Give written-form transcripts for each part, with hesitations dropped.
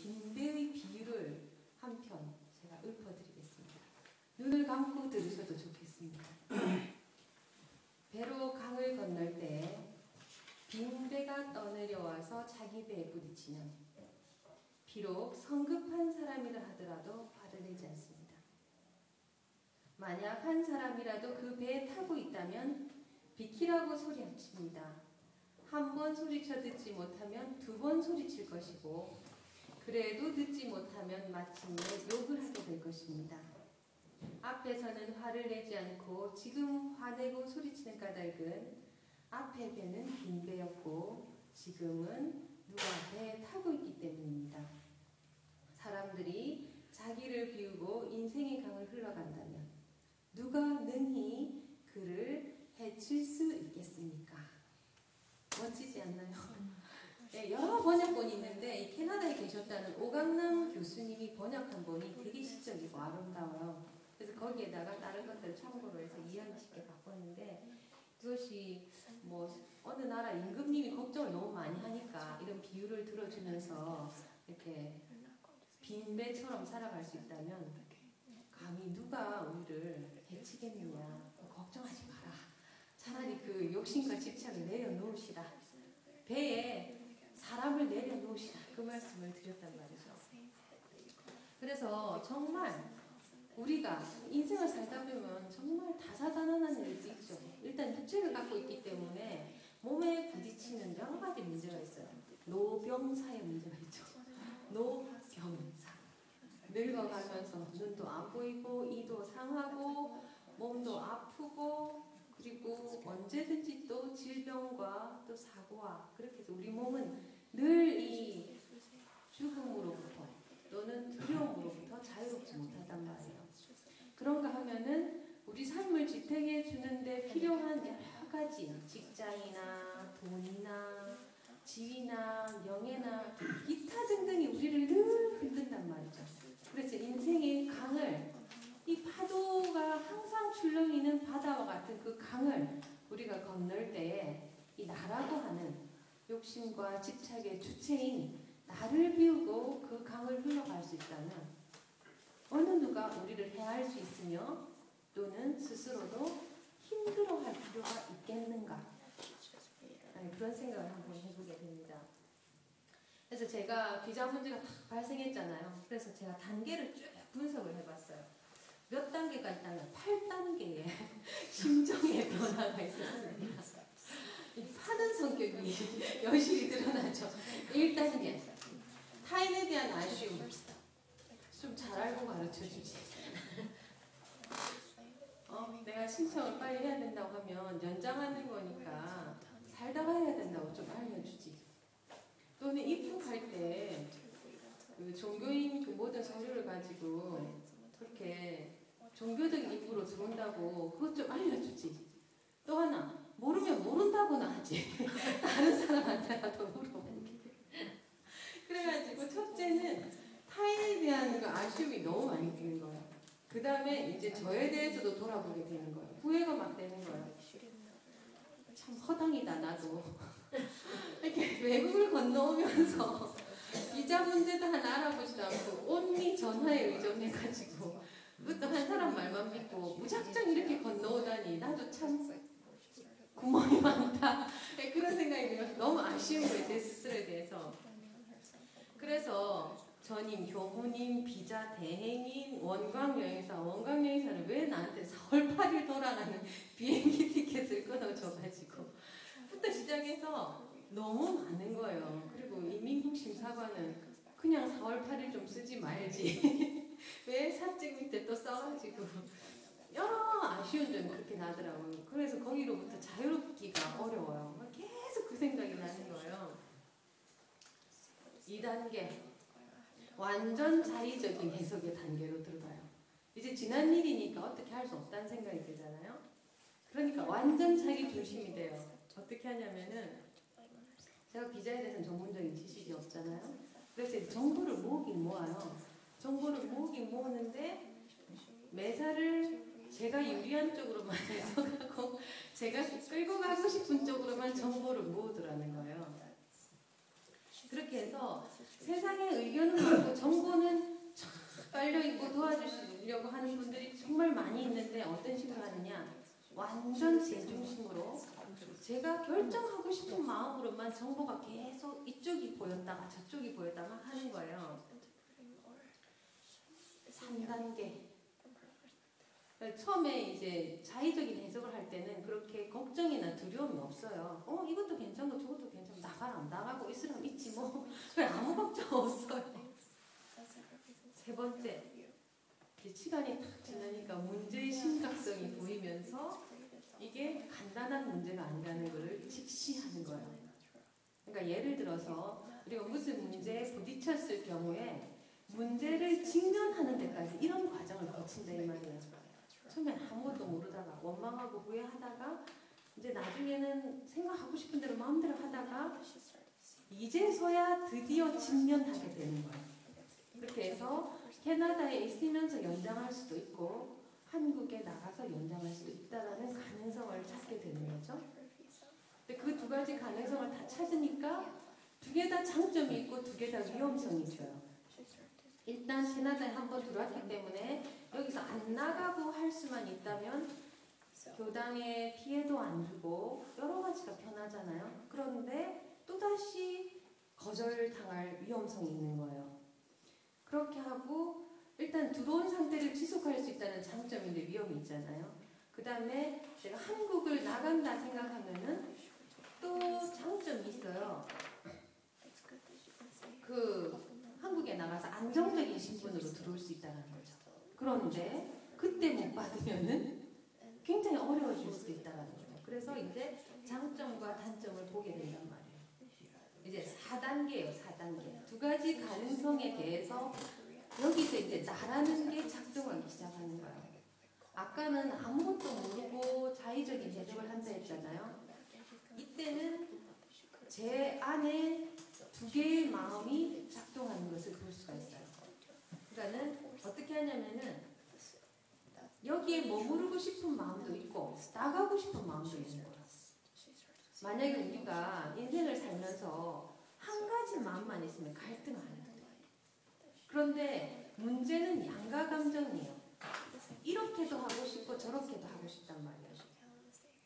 빈배의 비유를 한 편 제가 읊어드리겠습니다. 눈을 감고 들으셔도 좋겠습니다. 배로 강을 건널 때 빈배가 떠내려와서 자기 배에 부딪히면 비록 성급한 사람이라 하더라도 화를 내지 않습니다. 만약 한 사람이라도 그 배에 타고 있다면 비키라고 소리칩니다. 한 번 소리쳐 듣지 못하면 두 번 소리칠 것이고 그래도 듣지 못하면 마침내 욕을 하게 될 것입니다. 앞에서는 화를 내지 않고 지금 화내고 소리치는 까닭은 앞의 배는 빈 배였고 지금은 누가 배에 타고 있기 때문입니다. 사람들이 자기를 비우고 인생의 강을 흘러간다면 누가 능히 그를 해칠 수 있겠습니까? 멋지지 않나요? 네, 여러 번역본이 있는데 이 캐나다에 계셨다는 오강남 교수님이 번역한 본이 되게 시적이고 아름다워요. 그래서 거기에다가 다른 것들을 참고로 해서 이해하기 쉽게 바꿨는데 그것이 뭐 어느 나라 임금님이 걱정을 너무 많이 하니까 이런 비유를 들어주면서 이렇게 빈배처럼 살아갈 수 있다면 감히 누가 우리를 해치겠느냐 걱정하지 마라. 차라리 그 욕심과 집착을 내려놓으시라. 배에 사람을 내려놓으시라. 그 말씀을 드렸단 말이죠. 그래서 정말 우리가 인생을 살다 보면 정말 다사다난한 일도 있죠. 일단 육체를 갖고 있기 때문에 몸에 부딪히는 여러 가지 문제가 있어요. 노병사의 문제가 있죠. 노병사. 늙어가면서 눈도 안 보이고 이도 상하고 몸도 아프고 그리고 언제든지 또 질병과 또 사고와 그렇게 해서 우리 몸은 늘 이 죽음으로부터 또는 두려움으로부터 자유롭지 못하단 말이에요. 그런가 하면은 우리 삶을 지탱해 주는데 필요한 여러 가지 직장이나 돈이나 지위나 명예나 기타 등등이 우리를 늘 흔든단 말이죠. 그래서 인생의 강을 이 파도가 항상 출렁이는 바다와 같은 그 강을 우리가 건널 때에 이 나라고 하는 욕심과 집착의 주체인 나를 비우고 그 강을 흘러갈 수 있다면 어느 누가 우리를 해할 수 있으며 또는 스스로도 힘들어할 필요가 있겠는가? 그런 생각을 한번 해보게 됩니다. 그래서 제가 비자 문제가 딱 발생했잖아요. 그래서 제가 단계를 쭉 분석을 해봤어요. 몇 단계가 있다면 8단계의 심정의 변화가 있었습니다. 이 파는 성격이 여실히 드러나죠. 1단계 타인에 대한 아쉬움 좀 잘 알고 가르쳐주지. 내가 신청을 빨리 해야 된다고 하면 연장하는 거니까 살다가 해야 된다고 좀 알려주지. 또는 입국할 때 그 종교인 그 모든 서류를 가지고 그렇게 종교적인 입구로 들어온다고 그것 좀 알려주지. 또 하나 모르면 모른다고나 하지. 다른 사람한테라도 물어보게. 그래가지고 첫째는 타인에 대한 그 아쉬움이 너무 많이 드는 거예요. 그 다음에 이제 저에 대해서도 돌아보게 되는 거예요. 후회가 막 되는 거예요. 참 허당이다 나도. 이렇게 외국을 건너오면서 비자 문제도 하나 알아보지도 않고 온리 전화에 의존해가지고 그것도 한 사람 말만 믿고 무작정 이렇게 건너오다니 나도 참 구멍이 많다. 그런 생각이 들어서 너무 아쉬운 거예요. 제 스스로에 대해서. 그래서 전임, 교부님, 비자 대행인, 원광여행사는 왜 나한테 4월 8일 돌아가는 비행기 티켓을 끊어줘가지고 부터 시작해서 너무 많은 거예요. 그리고 이민국 심사관은 그냥 4월 8일 좀 쓰지 말지. 왜 사증 밑에 또 써가지고 여러 아쉬운 점이 그렇게 나더라고요. 그래서 거기로부터 자유롭기가 어려워요. 계속 그 생각이 나는 거예요. 2단계 완전 자의적인 해석의 단계로 들어가요. 이제 지난 일이니까 어떻게 할 수 없다는 생각이 들잖아요. 그러니까 완전 자기 중심이 돼요. 어떻게 하냐면은 제가 비자에 대해서는 전문적인 지식이 없잖아요. 그래서 정보를 모으긴 모아요. 정보를 모으긴 모으는데 매사를 제가 유리한 쪽으로만 해석하고 제가 끌고 가고 싶은 쪽으로만 정보를 모으더라는 거예요. 그렇게 해서 세상의 의견은 어떤 식으로 하느냐, 완전 제 중심으로 제가 결정하고 싶은 마음으로만 정보가 계속 이쪽이 보였다가 저쪽이 보였다가 하는 거예요. 3단계. 처음에 이제 자의적인 해석을 할 때는 그렇게 걱정이나 두려움이 없어요. 이것도 괜찮고 저것도 괜찮고 나가라 나가고 있으라면 있지 뭐. 아무 걱정 없어요. 세 번째, 이제 시간이 탁 지나니까 문제의 심각성이 보이면서 이게 간단한 문제가 아니라는 것을 직시하는 거예요. 그러니까 예를 들어서 우리가 무슨 문제에 부딪혔을 경우에 문제를 직면하는 데까지 이런 과정을 거친다 이 말이에요. 처음엔 아무것도 모르다가 원망하고 후회하다가 이제 나중에는 생각하고 싶은 대로 마음대로 하다가 이제서야 드디어 직면하게 되는 거예요. 그렇게 해서 캐나다에 있으면서 연장할 수도 있고 한국에 나가서 연장할 수도 있다라는 가능성을 찾게 되는 거죠. 근데 그 두 가지 가능성을 다 찾으니까 두 개 다 장점이 있고 두 개 다 위험성이 있어요. 일단 캐나다에 한번 들어왔기 때문에 여기서 안 나가고 할 수만 있다면 교당에 피해도 안 주고 여러 가지가 편하잖아요. 그런데 또다시 거절당할 위험성이 있는 거예요. 그렇게 하고 일단 들어온 상태를 지속할 수 있다는 장점인데 위험이 있잖아요. 그 다음에 제가 한국을 나간다 생각하면은 또 장점이 있어요. 한국에 나가서 안정적인 신분으로 들어올 수 있다는 거죠. 그런데 그때 못 받으면은 굉장히 어려워질 수도 있다는 거죠. 그래서 이제 장점과 단점을 보게 된단 말이에요. 이제 4단계예요. 4단계. 두 가지 가능성에 대해서 여기서 이제 나라는 게 작동하기 시작하는 거예요. 아까는 아무것도 모르고 자의적인 해석을 한다 했잖아요. 이때는 제 안에 두 개의 마음이 작동하는 것을 볼 수가 있어요. 그러니까는 어떻게 하냐면은 여기에 머무르고 싶은 마음도 있고 나가고 싶은 마음도 있는 거예요. 만약에 우리가 인생을 살면서 한 가지 마음만 있으면 갈등 안 해도 돼요. 그런데 문제는 양가 감정이에요. 이렇게도 하고 싶고 저렇게도 하고 싶단 말이에요.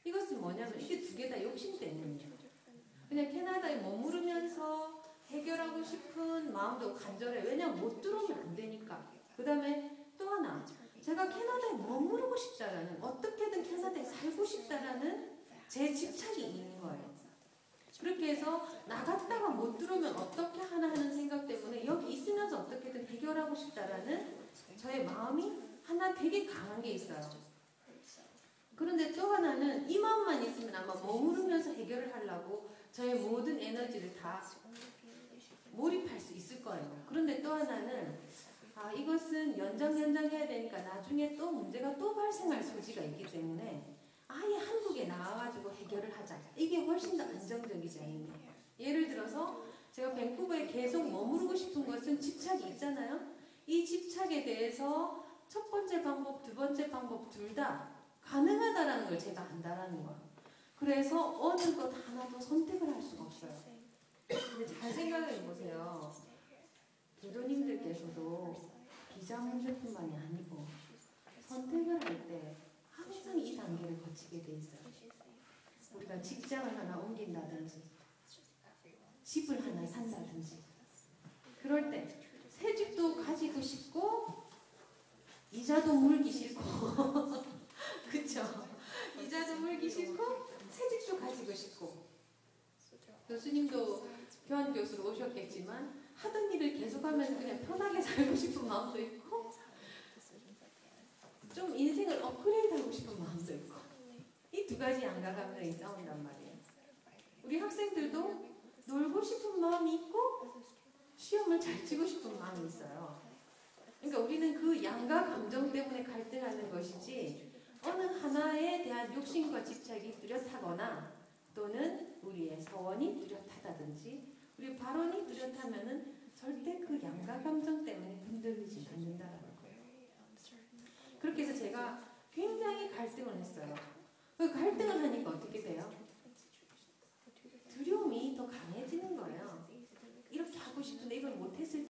이것은 뭐냐면 이게 두 개 다 욕심 때문이에요. 그냥 캐나다에 머무르면서 해결하고 싶은 마음도 간절해. 왜냐면 못 들어오면 안 되니까. 그 다음에 또 하나, 제가 캐나다에 머무르고 싶다라는, 어떻게든 캐나다에 살고 싶다라는 제 집착이 있는 거예요. 그렇게 해서 나갔다가 못 들어오면 어떻게 하나 하는 생각 때문에 여기 있으면서 어떻게든 해결하고 싶다라는 저의 마음이 하나 되게 강한 게 있어요. 그런데 또 하나는 이 마음만 있으면 아마 머무르면서 해결을 하려고 저의 모든 에너지를 다 몰입할 수 있을 거예요. 그런데 또 하나는 이것은 연장해야 되니까 나중에 또 문제가 또 발생할 소지가 있기 때문에 아예 한국에 나와가지고 해결을 하자. 이게 훨씬 더 안정적이잖아요. 예를 들어서 제가 밴쿠버에 계속 머무르고 싶은 것은 집착이 있잖아요. 이 집착에 대해서 첫 번째 방법, 두 번째 방법 둘 다 가능하다라는 걸 제가 안다라는 거예요. 그래서 어느 것 하나도 선택을 할 수가 없어요. 근데 잘 생각해 보세요. 교도님들께서도 비자 문제뿐만이 아니고 선택을 할 때 항상 이 단계를 거치게 돼 있어요. 우리가 직장을 하나 옮긴다든지 집을 하나 산다든지 그럴 때 새 집도 가지고 싶고 이자도 물기 싫고 그쵸? 이자도 물기 싫고 새 집도 가지고 싶고 교수님도 교환 교수로 오셨겠지만 하던 일을 계속하면서 그냥 편하게 살고 싶은 마음도 있고 좀 인생을 업그레이드하고 싶은 마음도 있고 이 두 가지 양가 감정이 싸운단 말이에요. 우리 학생들도 놀고 싶은 마음이 있고 시험을 잘 치고 싶은 마음이 있어요. 그러니까 우리는 그 양가 감정 때문에 갈등하는 것이지 어느 하나에 대한 욕심과 집착이 뚜렷하거나 또는 우리의 서원이 뚜렷하다든지 우리 발언이 뚜렷하면은 절대 그 양가 감정 때문에 흔들리지 않는다라는 거예요. 그렇게 해서 제가 굉장히 갈등을 했어요. 그 갈등을 하니까 어떻게 돼요? 두려움이 더 강해지는 거예요. 이렇게 하고 싶은데 이걸 못했을